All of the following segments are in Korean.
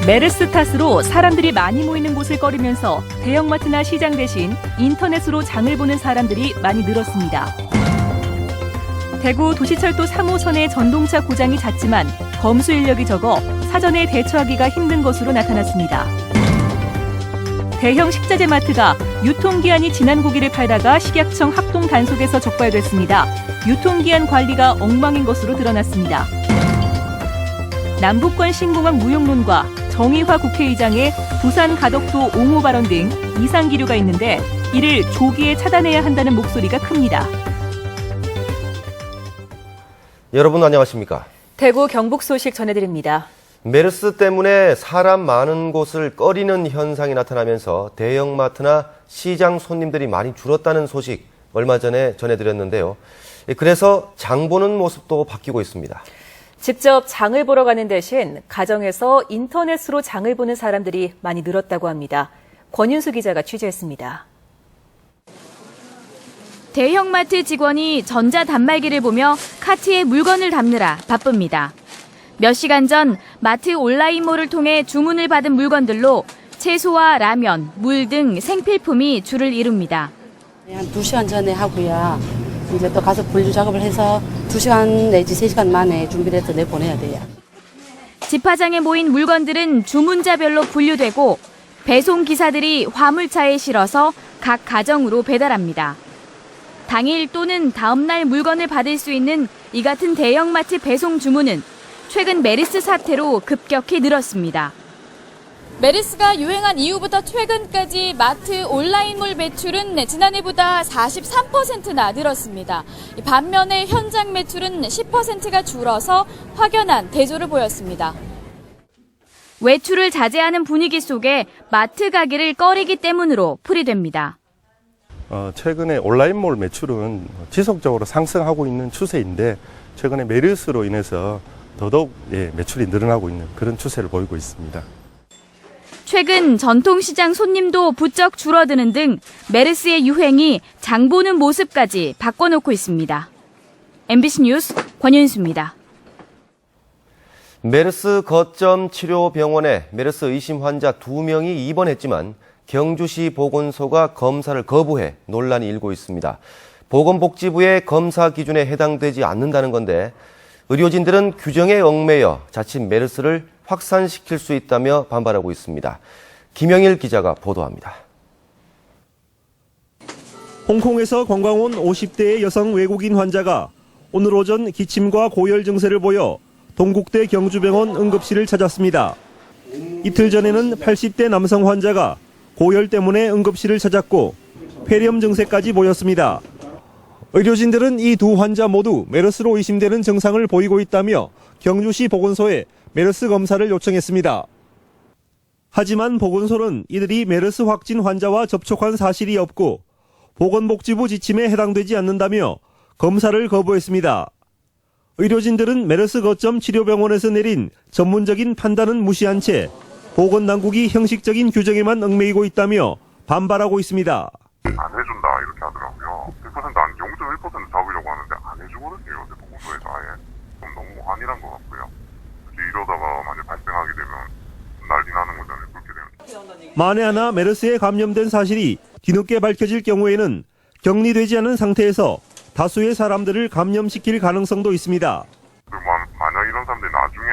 메르스 탓으로 사람들이 많이 모이는 곳을 꺼리면서 대형마트나 시장 대신 인터넷으로 장을 보는 사람들이 많이 늘었습니다. 대구 도시철도 3호선의 전동차 고장이 잦지만 검수 인력이 적어 사전에 대처하기가 힘든 것으로 나타났습니다. 대형 식자재 마트가 유통기한이 지난 고기를 팔다가 식약청 합동 단속에서 적발됐습니다. 유통기한 관리가 엉망인 것으로 드러났습니다. 남북관 신공항 무용론과 정의화 국회의장의 부산 가덕도 옹호 발언 등 이상 기류가 있는데 이를 조기에 차단해야 한다는 목소리가 큽니다. 여러분 안녕하십니까? 대구 경북 소식 전해드립니다. 메르스 때문에 사람 많은 곳을 꺼리는 현상이 나타나면서 대형마트나 시장 손님들이 많이 줄었다는 소식 얼마 전에 전해드렸는데요. 그래서 장 보는 모습도 바뀌고 있습니다. 직접 장을 보러 가는 대신 가정에서 인터넷으로 장을 보는 사람들이 많이 늘었다고 합니다. 권윤수 기자가 취재했습니다. 대형마트 직원이 전자단말기를 보며 카트에 물건을 담느라 바쁩니다. 몇 시간 전 마트 온라인몰을 통해 주문을 받은 물건들로 채소와 라면, 물 등 생필품이 줄을 이룹니다. 한 2시간 전에 하고요. 이제 또 가서 분류 작업을 해서 2시간 내지 3시간 만에 준비를 해서 내보내야 돼요. 집화장에 모인 물건들은 주문자별로 분류되고 배송 기사들이 화물차에 실어서 각 가정으로 배달합니다. 당일 또는 다음 날 물건을 받을 수 있는 이 같은 대형마트 배송 주문은 최근 메르스 사태로 급격히 늘었습니다. 메르스가 유행한 이후부터 최근까지 마트 온라인몰 매출은 지난해보다 43%나 늘었습니다. 반면에 현장 매출은 10%가 줄어서 확연한 대조를 보였습니다. 외출을 자제하는 분위기 속에 마트 가기를 꺼리기 때문으로 풀이됩니다. 최근에 온라인몰 매출은 지속적으로 상승하고 있는 추세인데 최근에 메르스로 인해서 더더욱 매출이 늘어나고 있는 그런 추세를 보이고 있습니다. 최근 전통시장 손님도 부쩍 줄어드는 등 메르스의 유행이 장 보는 모습까지 바꿔놓고 있습니다. MBC 뉴스 권윤수입니다. 메르스 거점 치료병원에 메르스 의심 환자 2명이 입원했지만 경주시 보건소가 검사를 거부해 논란이 일고 있습니다. 보건복지부의 검사 기준에 해당되지 않는다는 건데 의료진들은 규정에 얽매여 자칫 메르스를 확산시킬 수 있다며 반발하고 있습니다. 김영일 기자가 보도합니다. 홍콩에서 관광 온 50대의 여성 외국인 환자가 오늘 오전 기침과 고열 증세를 보여 동국대 경주병원 응급실을 찾았습니다. 이틀 전에는 80대 남성 환자가 고열 때문에 응급실을 찾았고 폐렴 증세까지 보였습니다. 의료진들은 이 두 환자 모두 메르스로 의심되는 증상을 보이고 있다며 경주시 보건소에 메르스 검사를 요청했습니다. 하지만 보건소는 이들이 메르스 확진 환자와 접촉한 사실이 없고 보건복지부 지침에 해당되지 않는다며 검사를 거부했습니다. 의료진들은 메르스 거점 치료병원에서 내린 전문적인 판단은 무시한 채 보건당국이 형식적인 규정에만 얽매이고 있다며 반발하고 있습니다. 안 해준다 이렇게 하더라고요. 100% 안 0.1% 잡으려고 하는데 안 해주거든요. 요새 보건소에서 아예. 좀 너무 안일한 것 같고요. 이러다가 만약 발생하게 되면 난리 나는 거잖아요. 그렇게 되면. 만에 하나 메르스에 감염된 사실이 뒤늦게 밝혀질 경우에는 격리되지 않은 상태에서 다수의 사람들을 감염시킬 가능성도 있습니다. 만약 이런 사람들이 나중에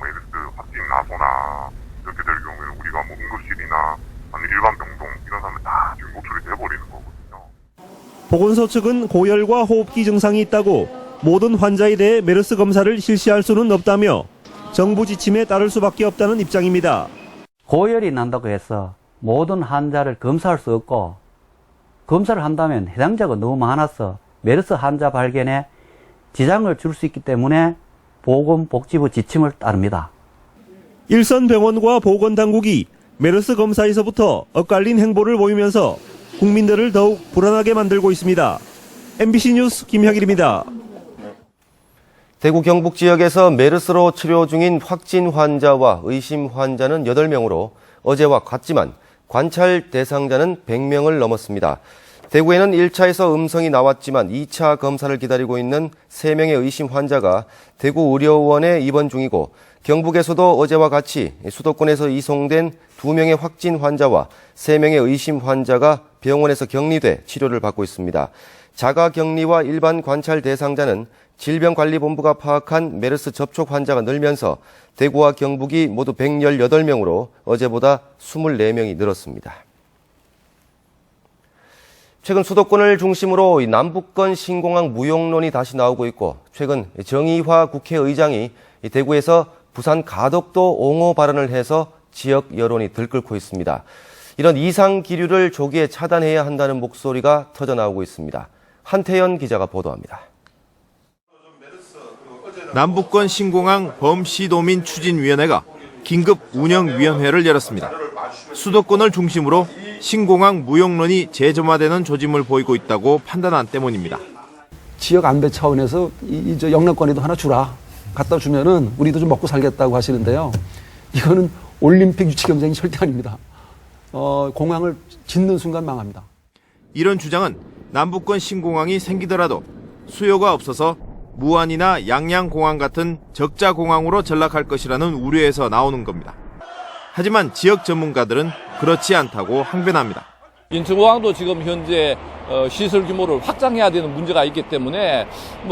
메르스 확진 나거나 이렇게 될 경우에는 우리가 응급실이나 아니 일반 병동 이런 사람들 다 지금 노출이 돼버리는 거거든요. 보건소 측은 고열과 호흡기 증상이 있다고 모든 환자에 대해 메르스 검사를 실시할 수는 없다며 정부 지침에 따를 수밖에 없다는 입장입니다. 고열이 난다고 해서 모든 환자를 검사할 수 없고 검사를 한다면 해당자가 너무 많아서 메르스 환자 발견에 지장을 줄 수 있기 때문에 보건복지부 지침을 따릅니다. 일선 병원과 보건당국이 메르스 검사에서부터 엇갈린 행보를 보이면서 국민들을 더욱 불안하게 만들고 있습니다. MBC 뉴스 김혁일입니다. 대구 경북 지역에서 메르스로 치료 중인 확진 환자와 의심 환자는 8명으로 어제와 같지만 관찰 대상자는 100명을 넘었습니다. 대구에는 1차에서 음성이 나왔지만 2차 검사를 기다리고 있는 3명의 의심 환자가 대구 의료원에 입원 중이고 경북에서도 어제와 같이 수도권에서 이송된 2명의 확진 환자와 3명의 의심 환자가 병원에서 격리돼 치료를 받고 있습니다. 자가격리와 일반 관찰 대상자는 질병관리본부가 파악한 메르스 접촉 환자가 늘면서 대구와 경북이 모두 118명으로 어제보다 24명이 늘었습니다. 최근 수도권을 중심으로 남북권 신공항 무용론이 다시 나오고 있고, 최근 정의화 국회의장이 대구에서 부산 가덕도 옹호 발언을 해서 지역 여론이 들끓고 있습니다. 이런 이상 기류를 조기에 차단해야 한다는 목소리가 터져나오고 있습니다. 한태연 기자가 보도합니다. 남북권 신공항 범시도민 추진위원회가 긴급 운영위원회를 열었습니다. 수도권을 중심으로 신공항 무용론이 재점화되는 조짐을 보이고 있다고 판단한 때문입니다. 지역 안배 차원에서 저 영남권에도 하나 주라. 갖다 주면은 우리도 좀 먹고 살겠다고 하시는데요. 이거는 올림픽 유치 경쟁이 절대 아닙니다. 공항을 짓는 순간 망합니다. 이런 주장은 남북권 신공항이 생기더라도 수요가 없어서 무안이나 양양공항 같은 적자 공항으로 전락할 것이라는 우려에서 나오는 겁니다. 하지만 지역 전문가들은 그렇지 않다고 항변합니다. 인천공항도 지금 현재 시설 규모를 확장해야 되는 문제가 있기 때문에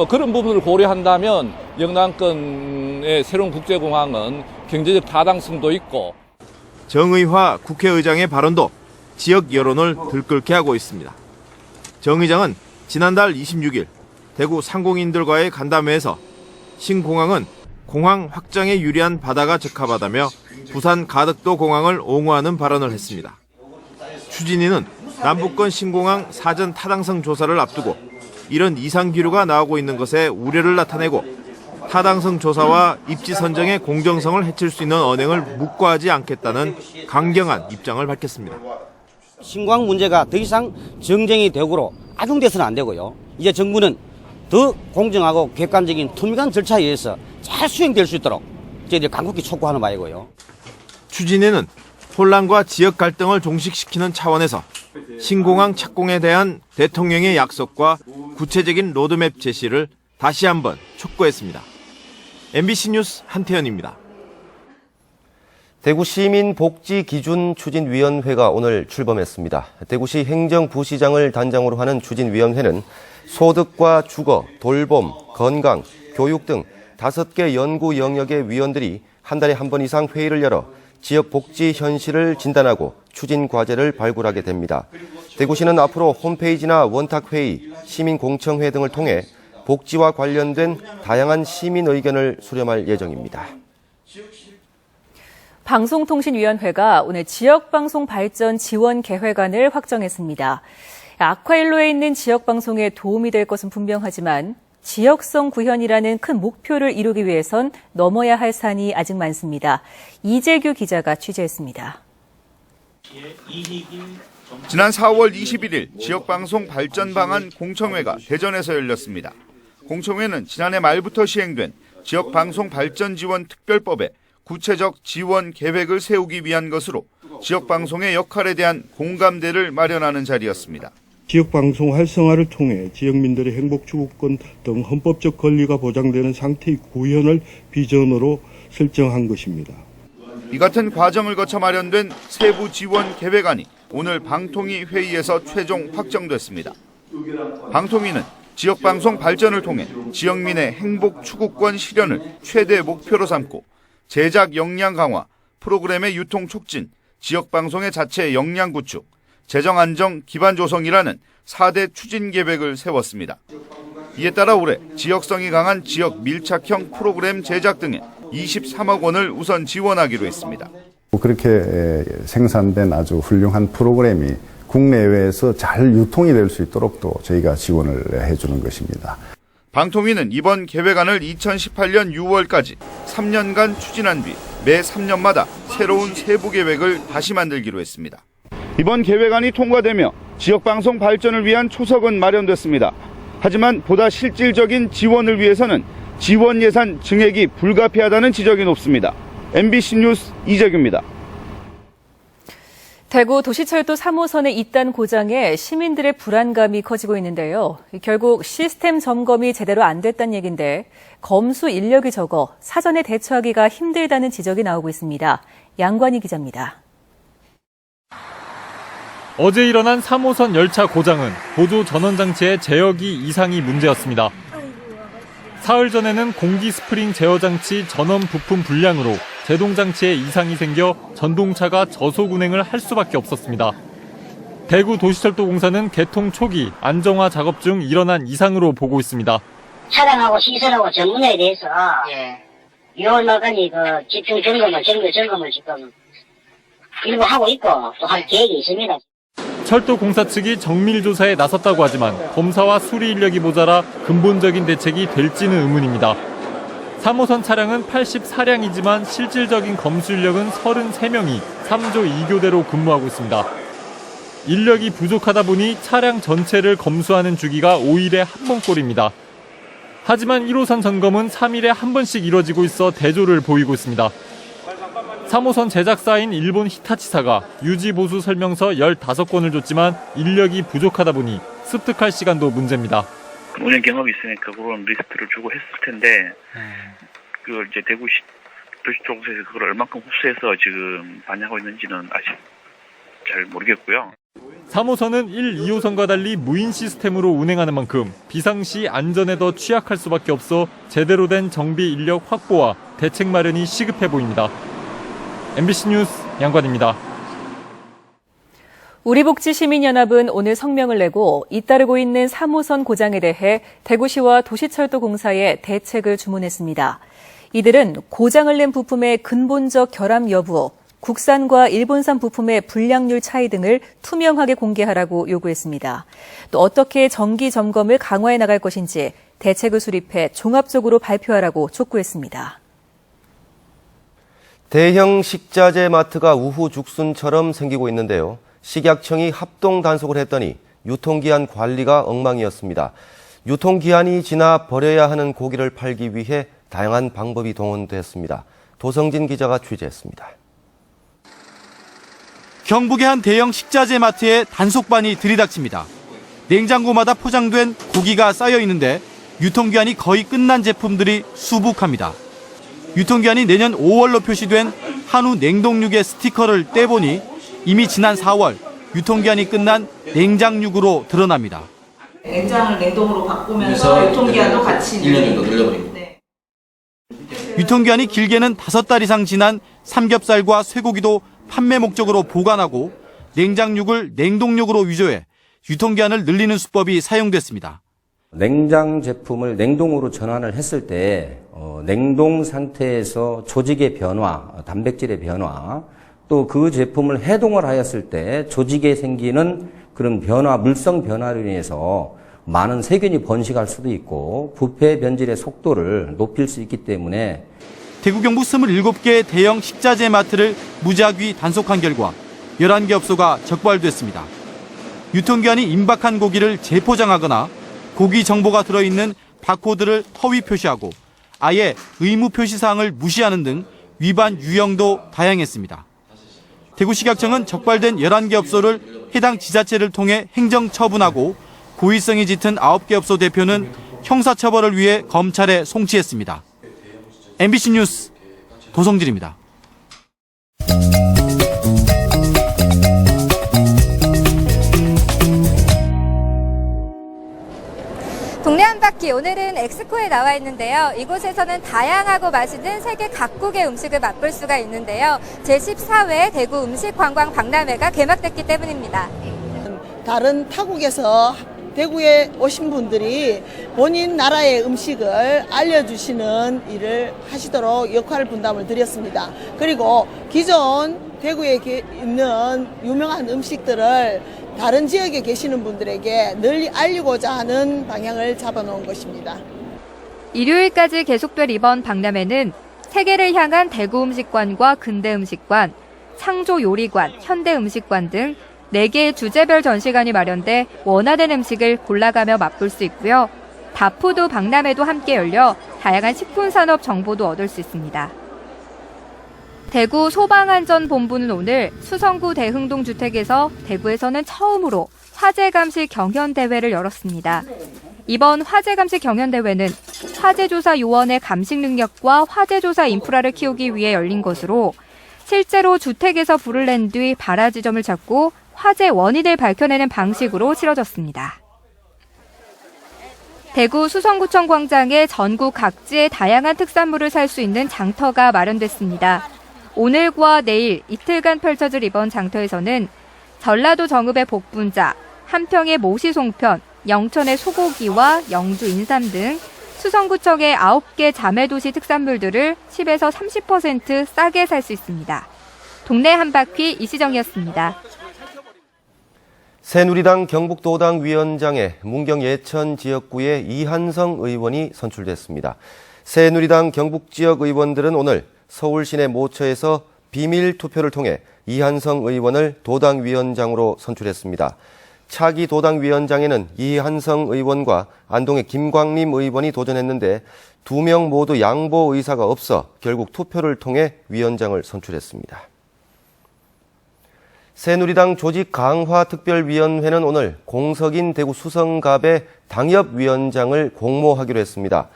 그런 부분을 고려한다면 영남권의 새로운 국제공항은 경제적 타당성도 있고. 정의화 국회의장의 발언도 지역 여론을 들끓게 하고 있습니다. 정 의장은 지난달 26일 대구 상공인들과의 간담회에서 신공항은 공항 확장에 유리한 바다가 적합하다며 부산 가덕도 공항을 옹호하는 발언을 했습니다. 추진위는 남북권 신공항 사전 타당성 조사를 앞두고 이런 이상 기류가 나오고 있는 것에 우려를 나타내고 타당성 조사와 입지 선정의 공정성을 해칠 수 있는 언행을 묵과하지 않겠다는 강경한 입장을 밝혔습니다. 신공항 문제가 더 이상 정쟁이 대구로 악용돼서는 안 되고요. 이제 정부는 더 공정하고 객관적인 투명한 절차에 의해서 잘 수행될 수 있도록 저희들이 간곡히 촉구하는 바이고요. 추진위는 혼란과 지역 갈등을 종식시키는 차원에서 신공항 착공에 대한 대통령의 약속과 구체적인 로드맵 제시를 다시 한번 촉구했습니다. MBC 뉴스 한태현입니다. 대구 시민복지기준추진위원회가 오늘 출범했습니다. 대구시 행정부시장을 단장으로 하는 추진위원회는 소득과 주거, 돌봄, 건강, 교육 등 5개 연구 영역의 위원들이 한 달에 한 번 이상 회의를 열어 지역 복지 현실을 진단하고 추진 과제를 발굴하게 됩니다. 대구시는 앞으로 홈페이지나 원탁회의, 시민공청회 등을 통해 복지와 관련된 다양한 시민 의견을 수렴할 예정입니다. 방송통신위원회가 오늘 지역방송 발전 지원 계획안을 확정했습니다. 아쿠아일로에 있는 지역방송에 도움이 될 것은 분명하지만 지역성 구현이라는 큰 목표를 이루기 위해선 넘어야 할 산이 아직 많습니다. 이재규 기자가 취재했습니다. 지난 4월 21일 지역방송 발전 방안 공청회가 대전에서 열렸습니다. 공청회는 지난해 말부터 시행된 지역방송 발전 지원 특별법에 구체적 지원 계획을 세우기 위한 것으로 지역방송의 역할에 대한 공감대를 마련하는 자리였습니다. 지역방송 활성화를 통해 지역민들의 행복 추구권 등 헌법적 권리가 보장되는 상태의 구현을 비전으로 설정한 것입니다. 이 같은 과정을 거쳐 마련된 세부 지원 계획안이 오늘 방통위 회의에서 최종 확정됐습니다. 방통위는 지역방송 발전을 통해 지역민의 행복 추구권 실현을 최대 목표로 삼고 제작 역량 강화, 프로그램의 유통 촉진, 지역방송의 자체 역량 구축, 재정 안정 기반 조성이라는 4대 추진 계획을 세웠습니다. 이에 따라 올해 지역성이 강한 지역 밀착형 프로그램 제작 등에 23억 원을 우선 지원하기로 했습니다. 그렇게 생산된 아주 훌륭한 프로그램이 국내외에서 잘 유통이 될 수 있도록 또 저희가 지원을 해주는 것입니다. 방통위는 이번 계획안을 2018년 6월까지 3년간 추진한 뒤 매 3년마다 새로운 세부 계획을 다시 만들기로 했습니다. 이번 계획안이 통과되며 지역방송 발전을 위한 초석은 마련됐습니다. 하지만 보다 실질적인 지원을 위해서는 지원 예산 증액이 불가피하다는 지적이 높습니다. MBC 뉴스 이재규입니다. 대구 도시철도 3호선의 잇단 고장에 시민들의 불안감이 커지고 있는데요. 결국 시스템 점검이 제대로 안 됐다는 얘기인데 검수 인력이 적어 사전에 대처하기가 힘들다는 지적이 나오고 있습니다. 양관희 기자입니다. 어제 일어난 3호선 열차 고장은 보조 전원장치의 제어기 이상이 문제였습니다. 사흘 전에는 공기 스프링 제어 장치 전원 부품 불량으로 제동 장치에 이상이 생겨 전동차가 저속 운행을 할 수밖에 없었습니다. 대구 도시철도공사는 개통 초기 안정화 작업 중 일어난 이상으로 보고 있습니다. 차량하고 시설하고 전문에 대해서 유월말까지 집중 점검을 지금 일부 하고 있고 또 할 계획이 있습니다. 철도공사 측이 정밀 조사에 나섰다고 하지만 검사와 수리 인력이 모자라 근본적인 대책이 될지는 의문입니다. 3호선 차량은 84량이지만 실질적인 검수 인력은 33명이 3조 2교대로 근무하고 있습니다. 인력이 부족하다 보니 차량 전체를 검수하는 주기가 5일에 한 번꼴입니다. 하지만 1호선 점검은 3일에 한 번씩 이뤄지고 있어 대조를 보이고 있습니다. 3호선 제작사인 일본 히타치사가 유지보수 설명서 15권을 줬지만 인력이 부족하다 보니 습득할 시간도 문제입니다. 운행 경험이 있으니까 그런 리스트를 주고 했을 텐데, 그걸 이제 대구 도시철도공사에서 그걸 얼만큼 흡수해서 지금 반영하고 있는지는 아직 잘 모르겠고요. 3호선은 1, 2호선과 달리 무인 시스템으로 운행하는 만큼 비상시 안전에 더 취약할 수밖에 없어 제대로 된 정비 인력 확보와 대책 마련이 시급해 보입니다. MBC 뉴스 양관입니다. 우리복지시민연합은 오늘 성명을 내고 잇따르고 있는 3호선 고장에 대해 대구시와 도시철도공사에 대책을 주문했습니다. 이들은 고장을 낸 부품의 근본적 결함 여부, 국산과 일본산 부품의 불량률 차이 등을 투명하게 공개하라고 요구했습니다. 또 어떻게 정기 점검을 강화해 나갈 것인지 대책을 수립해 종합적으로 발표하라고 촉구했습니다. 대형 식자재 마트가 우후죽순처럼 생기고 있는데요. 식약청이 합동 단속을 했더니 유통기한 관리가 엉망이었습니다. 유통기한이 지나 버려야 하는 고기를 팔기 위해 다양한 방법이 동원됐습니다. 도성진 기자가 취재했습니다. 경북의 한 대형 식자재 마트에 단속반이 들이닥칩니다. 냉장고마다 포장된 고기가 쌓여 있는데 유통기한이 거의 끝난 제품들이 수북합니다. 유통기한이 내년 5월로 표시된 한우 냉동육의 스티커를 떼보니 이미 지난 4월 유통기한이 끝난 냉장육으로 드러납니다. 냉장을 냉동으로 바꾸면서 유통기한도 같이 1년 정도 늘려버립니다. 네. 유통기한이 길게는 5달 이상 지난 삼겹살과 쇠고기도 판매 목적으로 보관하고 냉장육을 냉동육으로 위조해 유통기한을 늘리는 수법이 사용됐습니다. 냉장 제품을 냉동으로 전환을 했을 때 냉동 상태에서 조직의 변화, 단백질의 변화, 또 그 제품을 해동을 하였을 때 조직에 생기는 그런 변화, 물성 변화로 인해서 많은 세균이 번식할 수도 있고 부패 변질의 속도를 높일 수 있기 때문에 대구 경북 27개 대형 식자재 마트를 무작위 단속한 결과 11개 업소가 적발됐습니다. 유통기한이 임박한 고기를 재포장하거나 고기 정보가 들어있는 바코드를 허위 표시하고 아예 의무 표시사항을 무시하는 등 위반 유형도 다양했습니다. 대구식약청은 적발된 11개 업소를 해당 지자체를 통해 행정처분하고 고의성이 짙은 9개 업소 대표는 형사처벌을 위해 검찰에 송치했습니다. MBC 뉴스 도성진입니다. 동네 한 바퀴, 오늘은 엑스코에 나와 있는데요. 이곳에서는 다양하고 맛있는 세계 각국의 음식을 맛볼 수가 있는데요. 제14회 대구 음식관광 박람회가 개막됐기 때문입니다. 다른 타국에서 대구에 오신 분들이 본인 나라의 음식을 알려주시는 일을 하시도록 역할 분담을 드렸습니다. 그리고 기존 대구에 있는 유명한 음식들을 다른 지역에 계시는 분들에게 널리 알리고자 하는 방향을 잡아놓은 것입니다. 일요일까지 계속될 이번 박람회는 세계를 향한 대구 음식관과 근대 음식관, 창조 요리관, 현대 음식관 등 4개의 주제별 전시관이 마련돼 원하는 음식을 골라가며 맛볼 수 있고요. 다푸드 박람회도 함께 열려 다양한 식품 산업 정보도 얻을 수 있습니다. 대구 소방안전본부는 오늘 수성구 대흥동 주택에서 대구에서는 처음으로 화재감시 경연대회를 열었습니다. 이번 화재감시 경연대회는 화재조사 요원의 감식 능력과 화재조사 인프라를 키우기 위해 열린 것으로 실제로 주택에서 불을 낸 뒤 발화 지점을 찾고 화재 원인을 밝혀내는 방식으로 치러졌습니다. 대구 수성구청 광장에 전국 각지의 다양한 특산물을 살 수 있는 장터가 마련됐습니다. 오늘과 내일 이틀간 펼쳐질 이번 장터에서는 전라도 정읍의 복분자, 한평의 모시송편, 영천의 소고기와 영주 인삼 등 수성구청의 9개 자매도시 특산물들을 10에서 30% 싸게 살 수 있습니다. 동네 한바퀴 이시정이었습니다. 새누리당 경북도당 위원장에 문경 예천 지역구의 이한성 의원이 선출됐습니다. 새누리당 경북지역 의원들은 오늘 서울 시내 모처에서 비밀 투표를 통해 이한성 의원을 도당 위원장으로 선출했습니다. 차기 도당 위원장에는 이한성 의원과 안동의 김광림 의원이 도전했는데 2명 모두 양보 의사가 없어 결국 투표를 통해 위원장을 선출했습니다. 새누리당 조직 강화 특별위원회는 오늘 공석인 대구 수성갑의 당협위원장을 공모하기로 했습니다.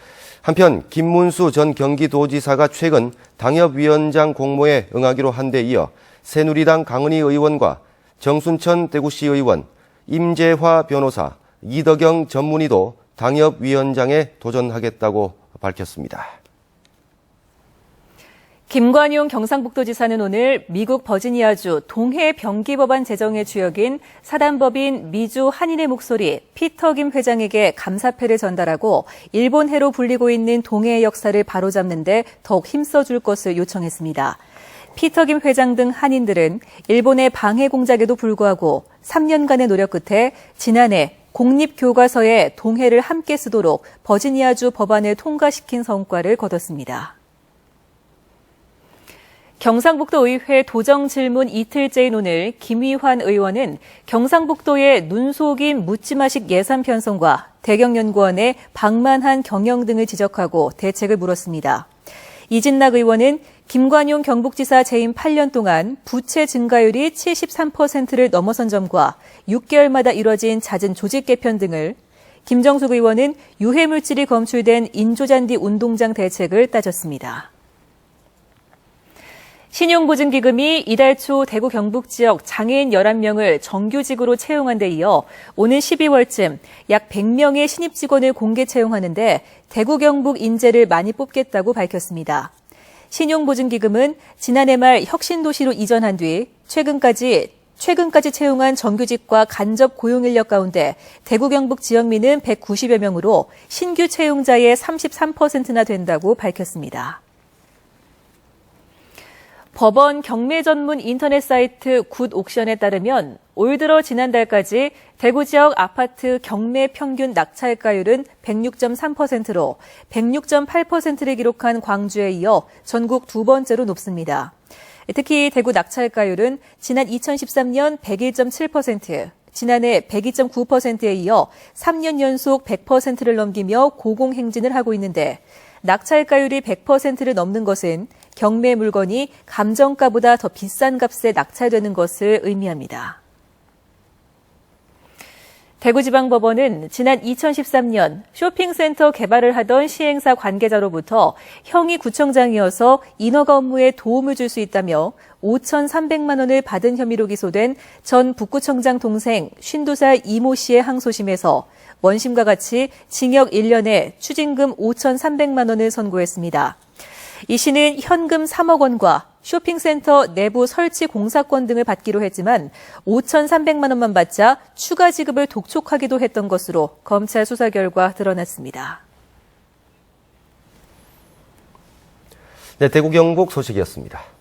한편 김문수 전 경기도지사가 최근 당협위원장 공모에 응하기로 한 데 이어 새누리당 강은희 의원과 정순천 대구시 의원, 임재화 변호사, 이덕영 전문의도 당협위원장에 도전하겠다고 밝혔습니다. 김관용 경상북도지사는 오늘 미국 버지니아주 동해 병기법안 제정의 주역인 사단법인 미주 한인의 목소리 피터 김 회장에게 감사패를 전달하고 일본해로 불리고 있는 동해의 역사를 바로잡는 데 더욱 힘써줄 것을 요청했습니다. 피터 김 회장 등 한인들은 일본의 방해 공작에도 불구하고 3년간의 노력 끝에 지난해 공립교과서에 동해를 함께 쓰도록 버지니아주 법안을 통과시킨 성과를 거뒀습니다. 경상북도 의회 도정 질문 이틀째인 오늘 김위환 의원은 경상북도의 눈 속인 묻지마식 예산 편성과 대경연구원의 방만한 경영 등을 지적하고 대책을 물었습니다. 이진락 의원은 김관용 경북지사 재임 8년 동안 부채 증가율이 73%를 넘어선 점과 6개월마다 이뤄진 잦은 조직 개편 등을, 김정숙 의원은 유해물질이 검출된 인조잔디 운동장 대책을 따졌습니다. 신용보증기금이 이달 초 대구 경북 지역 장애인 11명을 정규직으로 채용한 데 이어 오는 12월쯤 약 100명의 신입 직원을 공개 채용하는데 대구 경북 인재를 많이 뽑겠다고 밝혔습니다. 신용보증기금은 지난해 말 혁신도시로 이전한 뒤 최근까지 채용한 정규직과 간접 고용인력 가운데 대구 경북 지역민은 190여 명으로 신규 채용자의 33%나 된다고 밝혔습니다. 법원 경매 전문 인터넷 사이트 굿옥션에 따르면 올 들어 지난달까지 대구 지역 아파트 경매 평균 낙찰가율은 106.3%로 106.8%를 기록한 광주에 이어 전국 두 번째로 높습니다. 특히 대구 낙찰가율은 지난 2013년 101.7%, 지난해 102.9%에 이어 3년 연속 100%를 넘기며 고공행진을 하고 있는데 낙찰가율이 100%를 넘는 것은 경매 물건이 감정가보다 더 비싼 값에 낙찰되는 것을 의미합니다. 대구지방법원은 지난 2013년 쇼핑센터 개발을 하던 시행사 관계자로부터 형이 구청장이어서 인허가 업무에 도움을 줄 수 있다며 5,300만 원을 받은 혐의로 기소된 전 북구청장 동생 52살 이모 씨의 항소심에서 원심과 같이 징역 1년에 추징금 5,300만 원을 선고했습니다. 이 씨는 현금 3억 원과 쇼핑센터 내부 설치 공사권 등을 받기로 했지만 5,300만 원만 받자 추가 지급을 독촉하기도 했던 것으로 검찰 수사 결과 드러났습니다. 네, 대구 경북 소식이었습니다.